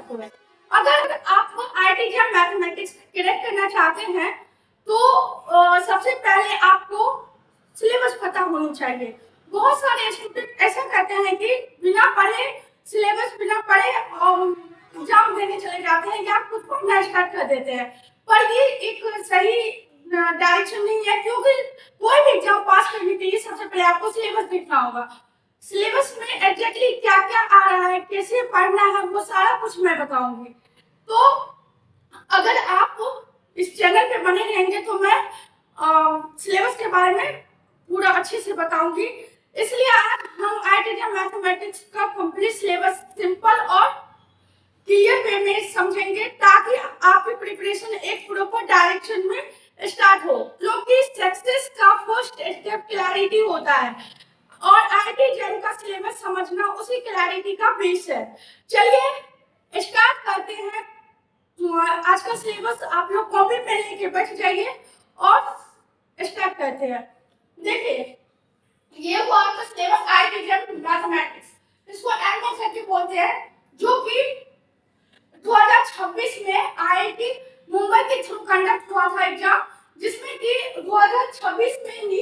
करते हैं। अगर आप आईटी या मैथमेटिक्स क्रैक करना चाहते हैं तो सबसे पहले आपको सिलेबस पता होना चाहिए। बहुत सारे स्टूडेंट ऐसा करते हैं कि बिना पढ़े सिलेबस बिना पढ़े एग्जाम देने चले जाते हैं या कुछ पढ़ना स्टार्ट कर देते हैं, पर ये एक सही डायरेक्शन नहीं है, क्योंकि कोई भी एग्जाम पास करने के लिए सबसे पहले आपको सिलेबस देखना होगा। सिलेबस में एग्जैक्टली क्या क्या आ रहा है, कैसे पढ़ना है, वो सारा कुछ मैं बताऊंगी। तो अगर आप इस चैनल पे बने रहेंगे तो मैं सिलेबस के बारे में पूरा अच्छे से बताऊंगी। इसलिए आज हम आईटी मैथमेटिक्स का कंप्लीट सिलेबस सिंपल और क्लियर वे में समझेंगे, ताकि आपकी प्रिपरेशन एक प्रॉपर डायरेक्शन में स्टार्ट हो, क्योंकि सक्सेस का फर्स्ट स्टेप क्लैरिटी होता है और आईटी जेन का सिलेबस समझना उसी क्लैरिटी का बेस है। चलिए स्टार्ट करते हैं। आज का सिलेबस आप लोग कॉपी पेन लेके बैठ जाइए और स्टार्ट करते हैं। देखिए ये हुआ आपका सिलेबस आईटी जेन मैथमेटिक्स, इसको एमएसएटी बोलते हैं, जो कि 2026 में आईआईटी मुंबई के थ्रू कंडक्ट हुआ था एग्जाम, जिसमें कि 2026 में ही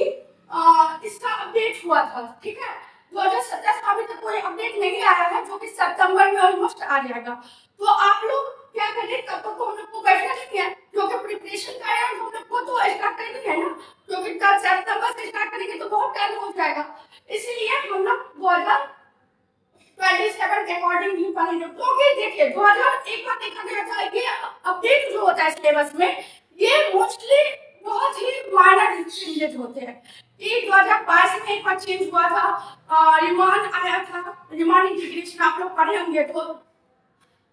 इसका अपडेट हुआ था। ठीक है, 2027 में अभी तक कोई अपडेट नहीं आया है, जो कि सितंबर में ऑलमोस्ट आ जाएगा। तो आप लोग क्या करें, तब तक तो हम लोग को बैठना नहीं है, क्योंकि प्रिपरेशन का है, हम लोग को तो स्टार्ट करनी है ना, क्योंकि कल सितंबर से स्टार्ट करेंगे तो बहुत टाइम हो जाएगा। इसलिए हम लोग 2027 के अकॉर्डिंग ही पढ़ेंगे, क्योंकि देखिए 2000 एक बार देखा गया था, ये अपडेट जो होता है सिलेबस में, ये मोस्टली बहुत ही माइनर चेंजेस होते हैं। कि 2022 में एक बार चेंज हुआ था, रिमान आया था, रिमान इंटीग्रेशन आप लोग पढ़े होंगे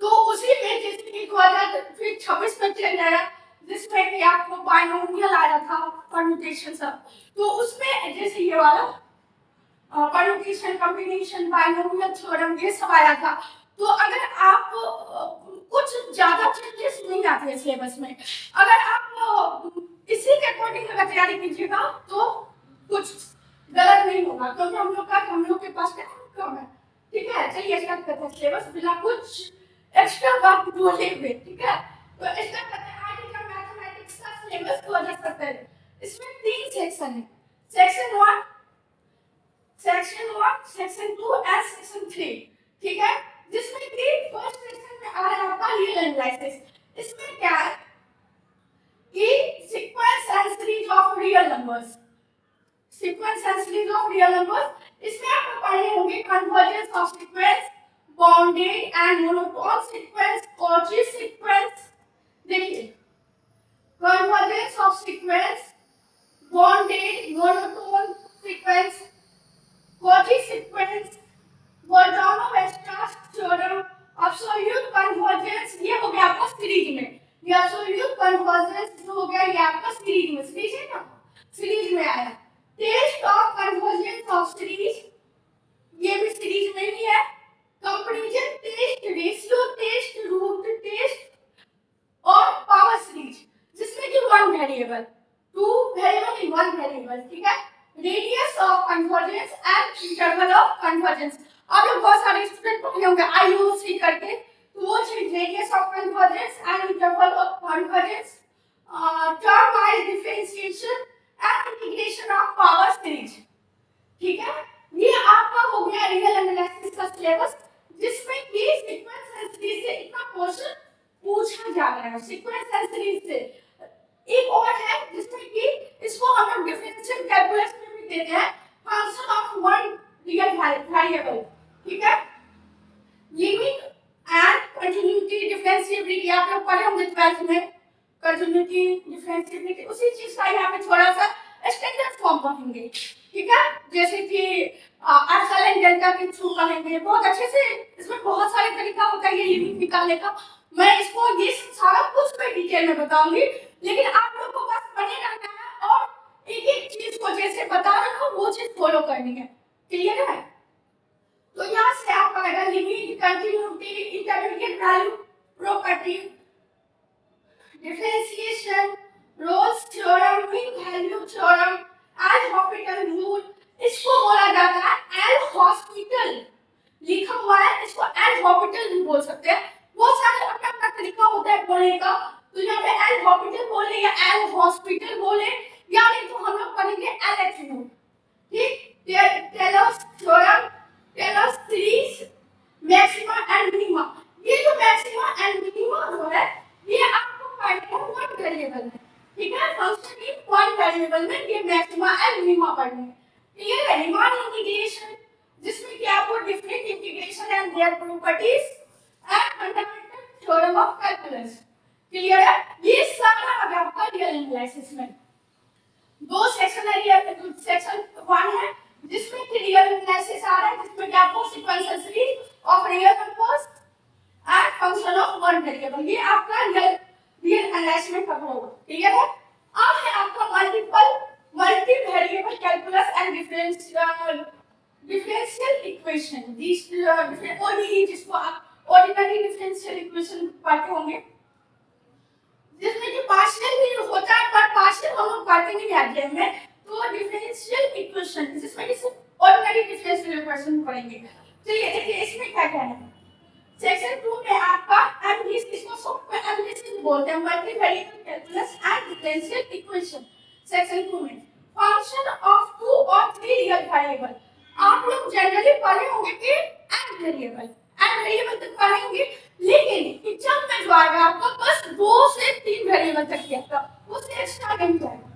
तो उसी में जैसे कि 2026 में चेंज आया, जिसमें कि आपको बाइनोमियल आया था परम्यूटेशन सब, तो उसमें जैसे ये वाला परम्यूटेशन, कॉम्बिनेशन, बाइनोमियल थ्योरम ये सब आया था। तो अगर आप कुछ ज्यादा चेंजेस नहीं आते हैं सिलेबस में, अगर आप इसी के अकॉर्डिंग अगर तैयारी कीजिएगा तो कुछ गलत नहीं होगा, क्योंकि हम लोग के पास टाइम कम है। ठीक है, चलिए स्टार्ट करते हैं सिलेबस बिना कुछ एक्स्ट्रा वर्क बोले हुए। ठीक है, तो स्टार्ट करते हैं आईटी का मैथमेटिक्स का सिलेबस 2017। इसमें 3 सेक्शन है, सेक्शन 1, सेक्शन 2 एंड सेक्शन 3। ठीक है, जिसमें कि फर्स्ट सेक्शन में आ रहा है आपका रियल एनालिसिस। इसमें क्या है कि sequence and series of real numbers, sequence and series of real numbers. इसमें आपको पढ़ने होंगे convergence of sequence, bounded and monotone sequence, Cauchy sequence. देखिए convergence of sequence, bounded, monotone sequence, Cauchy sequence, वर्डोनो-वेस्टर्स थ्योरम, एब्सोल्यूट कन्वर्जेंस, ये हो गया आपका सीरीज में। ये एब्सोल्यूट कन्वर्जेंस जो हो गया ये आपका सीरीज में, सीरीज है ना, सीरीज में आया। Test of convergence of series, ये भी सीरीज में ही है। Comparison test, ratio test, root test और पावर सीरीज, जिसमें कि 1 वेरिएबल, 2 वेरिएबल इन 1 वेरिएबल। ठीक है, radius of convergence and interval of convergence. आप लोग बहुत सारे स्टूडेंट पढ़े होंगे आईयूसी करके, तो वो चीज radius of convergence and interval of convergence, term wise differentiation and integration of power series. ठीक है, ये आपका हो गया रियल एनालिसिस का सिलेबस, जिसमें कि सीक्वेंस एंड सीरीज से इतना क्वेश्चन पूछा जा रहा है। सीक्वेंस एंड सीरीज से एक और है जिसमें कि इसको हम लोग डिफरेंशियल कैलकुलस में भी देते हैं, function of one real variable. ठीक है, लिमिट एंड कंटिन्यूटी, डिफरेंशिएबिलिटी आप लोग पढ़े होंगे 12th में, कंटिन्यूटी, डिफरेंशिएबिलिटी, उसी चीज का यहाँ पे थोड़ा सा स्टैंडर्ड फॉर्म पढ़ेंगे। ठीक है, जैसे कि एप्सिलॉन डेल्टा के थ्रू पढ़ेंगे बहुत अच्छे से। इसमें बहुत सारे तरीका होता है ये लिमिट निकालने का, मैं इसको ये सारा कुछ मैं डिटेल में बताऊंगी, लेकिन आप लोग को बस बने रहना है और एक एक चीज को जैसे बता रहा हूं वो चीज फॉलो करनी है। क्लियर है? तो यहाँ से आपका आएगा limit, continuity, intermediate value property, differentiation, Rolle's theorem, mean value theorem, L hospital rule. इसको बोला जाता है एल हॉस्पिटल, लिखा हुआ है, इसको एल हॉस्पिटल भी बोल सकते हैं। बहुत properties and fundamental theorem of calculus. Clear है? ये सारा आ आपका रियल एनालिसिस में। दो सेक्शन है, ये सेक्शन 1 है जिसमें कि रियल एनालिसिस आ रहा है, जिसमें कि आपको sequential series of real numbers and function of one variable, ये आपका रियल एनालिसिस में कवर होगा। क्लियर है? अब है आपका multi variable calculus and differential equation, ODE, जिसको आप ऑर्डिनरी डिफरेंशियल इक्वेशन पढ़ते होंगे, जिसमें कि पार्शियल भी होता है, पर पार्शियल हम लोग पढ़ते नहीं अध्ययन में। तो डिफरेंशियल इक्वेशन जिसमें कि सिर्फ ऑर्डिनरी डिफरेंशियल इक्वेशन पढ़ेंगे। तो ये देखिए इसमें क्या क्या है। सेक्शन 2 में आपका एमडीएस, इसको शॉर्ट में एमडीएस बोलते हैं, multi variable calculus and differential equation. Section 2 में फंक्शन ऑफ 2 और 3 रियल वेरिएबल, आप लोग जनरली पढ़े होंगे कि एन वेरिएबल तक पढ़ेंगे, लेकिन एग्जाम में जो आएगा आपको बस 2 से 3 वेरिएबल तक आएगा, उससे एक्स्ट्रा नहीं जाएगा।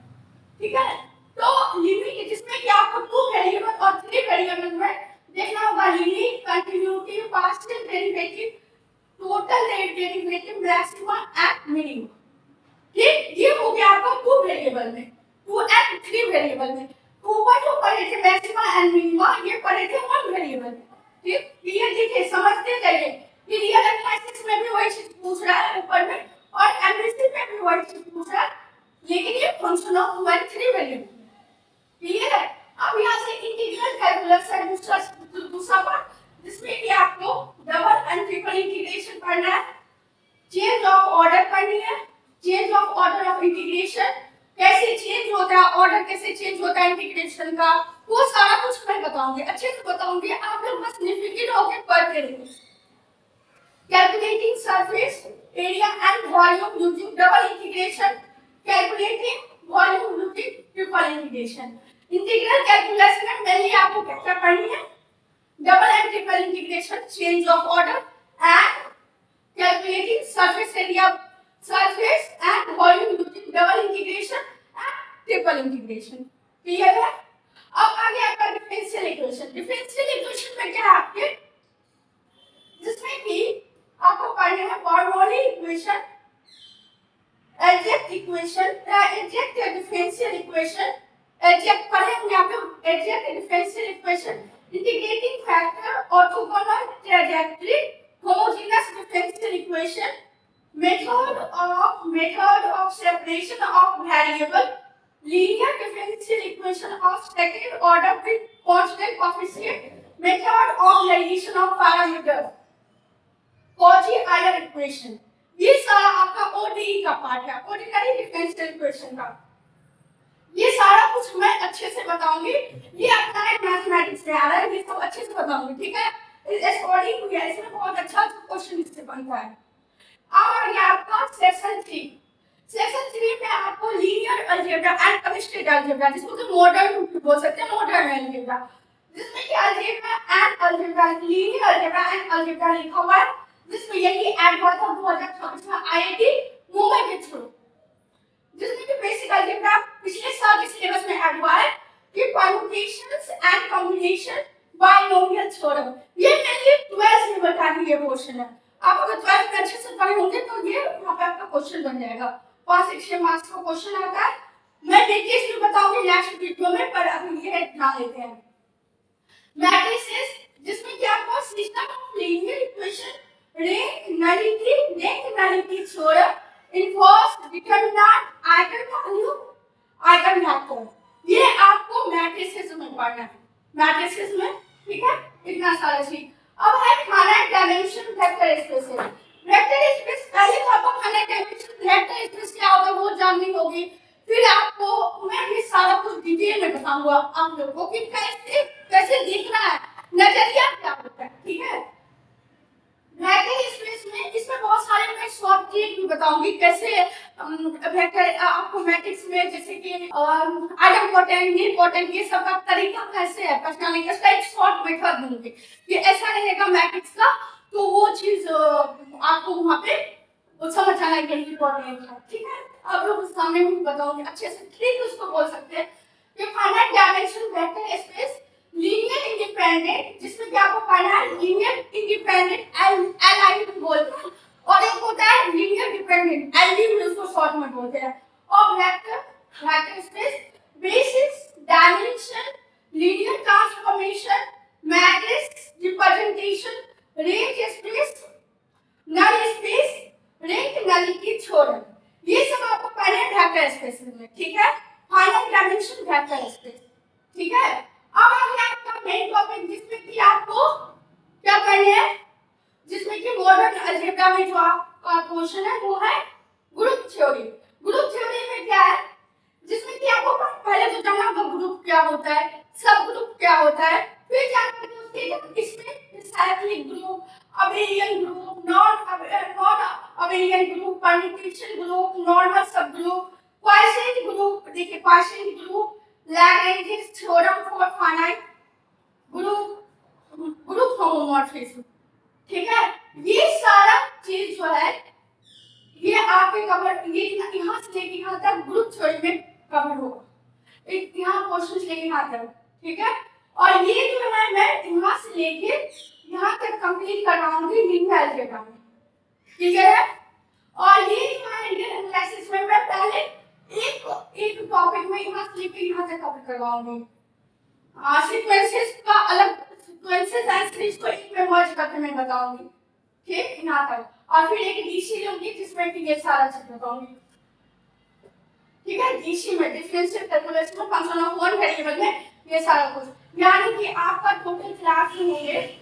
ठीक है? तो लिमिट जिसमें कि आपको 2 वेरिएबल और 3 वेरिएबल में देखना होगा limit, continuity, partial derivative, total derivative, maximum and minimum. ठीक, ये हो गया आपका 2 वेरिएबल में। 2 एंड 3 वेरिएबल में ऊपर जो पढ़े थे मैक्सिमम एंड मिनिमम, ये पढ़े थे 1 वेरिएबल में। ठीक, ये देखिए समझते जाइए कि रियल एनालिसिस में भी वही चीज पूछ रहा है ऊपर में, और एमडीसी में भी वही चीज पूछ रहा है, लेकिन ये फंक्शन ऑफ 1 3 वेरिएबल। क्लियर है? अब यहाँ से इंटीग्रल कैलकुलस है दूसरा पार्ट, जिसमें कि आपको डबल एंड ट्रिपल इंटीग्रेशन पढ़ना है, चेंज ऑफ ऑर्डर पढ़नी है, change of order of integration, कैसे चेंज होता है ऑर्डर, कैसे चेंज होता है इंटीग्रेशन का, वो सारा कुछ मैं बताऊंगी, अच्छे से बताऊंगी, आप लोग बस निफिकिर होकर पढ़ते रहिए। Calculating surface area and volume using double integration, calculating volume using triple integration. Integral calculus में मेनली आपको क्या पढ़नी है, double and triple integration, change of order and calculating surface area, surface and volume using double integration and triple integration. Clear है? अब आगे आपका differential equation. Differential equation में क्या है आपके, जिसमें कि आपको पढ़ना है Bernoulli equation, exact equation, exact differential equation, exact पढ़े होंगे आप लोग, exact differential equation, integrating factor, orthogonal trajectory, homogeneous differential equation, method of separation of variable, linear differential equation of second order with constant coefficient, method of derivation of parameter, Cauchy-Euler equation। ये सारा आपका ODE का part है, ordinary differential equation का। ये सारा कुछ मैं अच्छे से बताऊंगी, ये अपना मैथमेटिक्स में आ रहा है, ये सब अच्छे से बताऊंगी। ठीक है? इस अकॉर्डिंग टू इसमें बहुत अच्छा क्वेश्चन इससे बनता है। अब ये आपका सेक्शन 3। सेक्शन 3 में आपको linear algebra and abstract algebra, जिसको कि मॉडर्न बोल सकते हैं, मॉडर्न अलजेब्रा, जिसमें कि algebra and algebra, linear algebra and algebra लिखा हुआ है, जिसमें यही ऐड हुआ था 2024 में आईआईटी मुंबई के थ्रू, जिसमें कि बेसिक अलजेब्रा पिछले साल के सिलेबस में ऐड हुआ है कि permutations and combination binomial theorem. ये मेनली 12th लेवल का ही ये क्वेश्चन है। आप अगर 12th में अच्छे से पढ़े होंगे तो ये यहाँ पे आपका क्वेश्चन बन जाएगा, 5 से 6 मार्क्स का क्वेश्चन आता है। मैं देखिए इसमें बताऊंगी नेक्स्ट वीडियो में, पर अभी ये ध्यान लेते हैं। मैट्रिसेस, जिसमें क्या आपको system of linear equation, rank nullity theorem, inverse determinant, eigen value, eigen vector, ये आपको मैट्रिसेस में पढ़ना है, मैट्रिसेस में। ठीक है? इतना सारा चीज। अब है finite dimension vector space. Vector space पहले तो आपको फाइनाइट डायमेंशन वेक्टर स्पेस क्या होता है वो जाननी होगी, फिर आपको मैं ये सारा कुछ डिटेल में बताऊंगा आप लोगों को कि कैसे कैसे देखना है, नजरिया क्या होता है। ठीक है? वेक्टर स्पेस में इसमें बहुत सारे मैं शॉर्ट ट्रिक भी बताऊंगी, कैसे वेक्टर आपको मैट्रिक्स में जैसे कि आइडेंटिटी, निलपोटेंट, ये सब का तरीका कैसे है पहचानने का, इसका एक शॉर्ट मेथड दूंगी। ये ऐसा रहेगा मैट्रिक्स का, तो वो चीज आपको वहां पे समझ आना यही इंपॉर्टेंट है। ठीक है? अब लोग सामने में बताऊंगी अच्छे से, ट्रिक उसको बोल सकते हैं कि finite dimension vector space linear independent, जिसमें जिसमें कि आपको पढ़ना है लीनियर इंडिपेंडेंट एल बोलते हैं, और एक होता है लीनियर डिपेंडेंट एल उसको शॉर्ट में बोलते हैं। और vector space basis dimension linear transformation matrix representation range space null space rank nullity theorem, ये सब आपको पढ़ना है वेक्टर स्पेस में, ठीक है। फाइनल डायमेंशन वेक्टर स्पेस, ठीक है। अब आ गया आपका मेन टॉपिक जिसमें कि आपको क्या करना है, जिसमें कि मॉडर्न अलजेब्रा में जो आपका क्वेश्चन है वो है ग्रुप थ्योरी। ग्रुप थ्योरी में क्या है, जिसमें कि आपको पहले तो जानना होगा ग्रुप क्या होता है, सब ग्रुप क्या होता है, फिर जानना उसके इसमें cyclic group, abelian group, non abelian group, permutation group, normal सब ग्रुप, क्वाइसेंट ग्रुप, देखिए quiescent group, Lagrange theorem for finite group homomorphism, ठीक है। ये सारा चीज जो है ये आपके कवर, ये यहाँ से लेके यहाँ तक ग्रुप थ्योरी में कवर होगा, एक यहाँ क्वेश्चन लेके यहाँ तक, ठीक है। और ये जो है मैं यहाँ से लेके यहाँ तक कंप्लीट कराऊंगी लीनियर अलजेब्रा में, ठीक है। और ये जो है लीनियर एनालिसिस में मैं पहले एक टॉपिक में यहाँ से लेके यहाँ तक कवर करवाऊंगी, सीक्वेंसेस का अलग सीक्वेंसेस एंड सीरीज को एक में मर्ज करके मैं बताऊंगी, ठीक, यहाँ तक। और फिर एक डीसी लूंगी जिसमें कि ये सारा चीज बताऊंगी, ठीक है। डीसी में डिफरेंशियल कैलकुलस में फंक्शन ऑफ वन वेरिएबल में ये सारा कुछ, यानी कि आपका टोटल क्लास में होंगे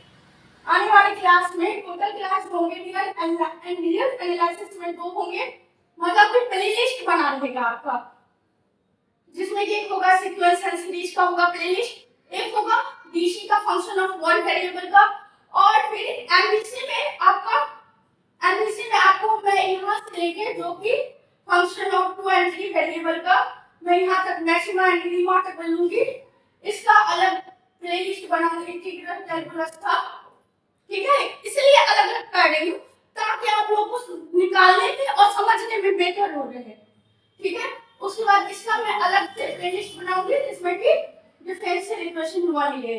आने वाले क्लास में, टोटल क्लास होंगे लीनियर एनालिसिस में 2 होंगे, मतलब कि प्लेलिस्ट बना रहेगा आपका, जिसमें कि एक होगा सीक्वेंस एंड सीरीज का होगा प्लेलिस्ट, एक होगा डीसी का फंक्शन ऑफ वन वेरिएबल का, और फिर एमवीसी में आपको मैं यहाँ से लेके जो कि फंक्शन ऑफ 2 and 3 वेरिएबल का मैं यहाँ तक मैक्सिमा एंड मिनिमा तक लूंगी, इसका अलग प्लेलिस्ट बनाऊंगी इंटीग्रल कैलकुलस का, ठीक है। इसलिए अलग अलग कर रही हूँ ताकि आप लोगों को निकालने में और समझने में बेहतर हो रहे, ठीक है। उसके बाद इसका मैं अलग से प्लेलिस्ट बनाऊंगी जिसमें कि डिफरेंशियल इक्वेशन 1 ले,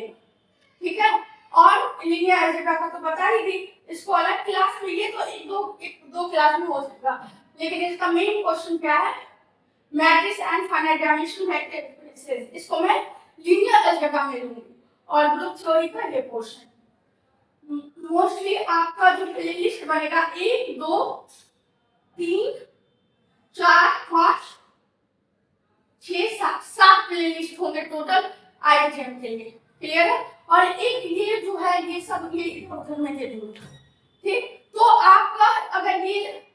ठीक है। और लीनियर अलजेब्रा का तो बता ही दी, इसको अलग क्लास में, ये तो एक दो क्लास में हो सकता, लेकिन इसका मेन क्वेश्चन क्या है, matrix and finite dimension vector space, इसको मैं लीनियर अलजेब्रा में लूंगी। और ग्रुप थ्योरी का ये क्वेश्चन मोस्टली आपका जो प्लेलिस्ट बनेगा 1 2 3 4 5 6 7 प्लेलिस्ट होंगे टोटल आईजीएम के लिए, क्लियर है। और एक ये जो है ये सब ये टोटल में दे दूंगा, ठीक। तो आपका अगर ये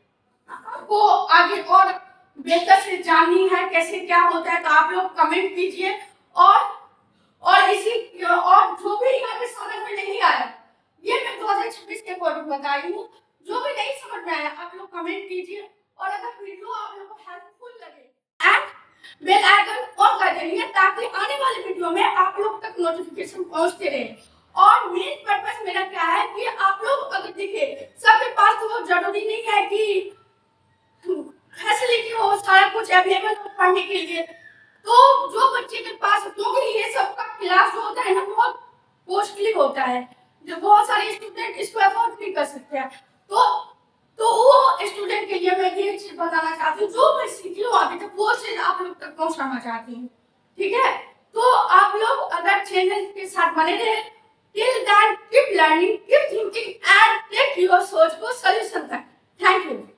आपको आगे और बेहतर से जाननी है कैसे क्या होता है तो आप लोग कमेंट कीजिए, और इसी और जो भी यहाँ पे समझ में नहीं आया ये मैं 2026 के अकॉर्डिंग बता रही हूँ, जो भी नहीं समझ में आया आप लोग कमेंट कीजिए, और अगर वीडियो आप लोगों को हेल्पफुल लगे एंड बेल आइकन ऑन कर दीजिए ताकि आने वाले वीडियो में आप लोग तक नोटिफिकेशन पहुंचते रहे। और मेन पर्पस मेरा क्या है कि आप लोग अगर देखिए सबके पास तो वो जरूरी नहीं है कि फैसिलिटी हो सारा कुछ अवेलेबल हो पढ़ने के लिए, तो जो बच्चे के पास, क्योंकि ये सब का क्लास जो होता है ना बहुत कॉस्टली होता है, जो बहुत सारे स्टूडेंट इसको अफोर्ड नहीं कर सकते हैं, तो वो स्टूडेंट के लिए मैं ये चीज बताना चाहती हूँ, जो मैं सीखी हूँ अभी तक वो चीज आप लोग तक पहुँचाना चाहती हूँ, ठीक है। तो आप लोग अगर चैनल के साथ बने रहे, till then keep learning, keep thinking and take your सोच को सॉल्यूशन तक। Thank you.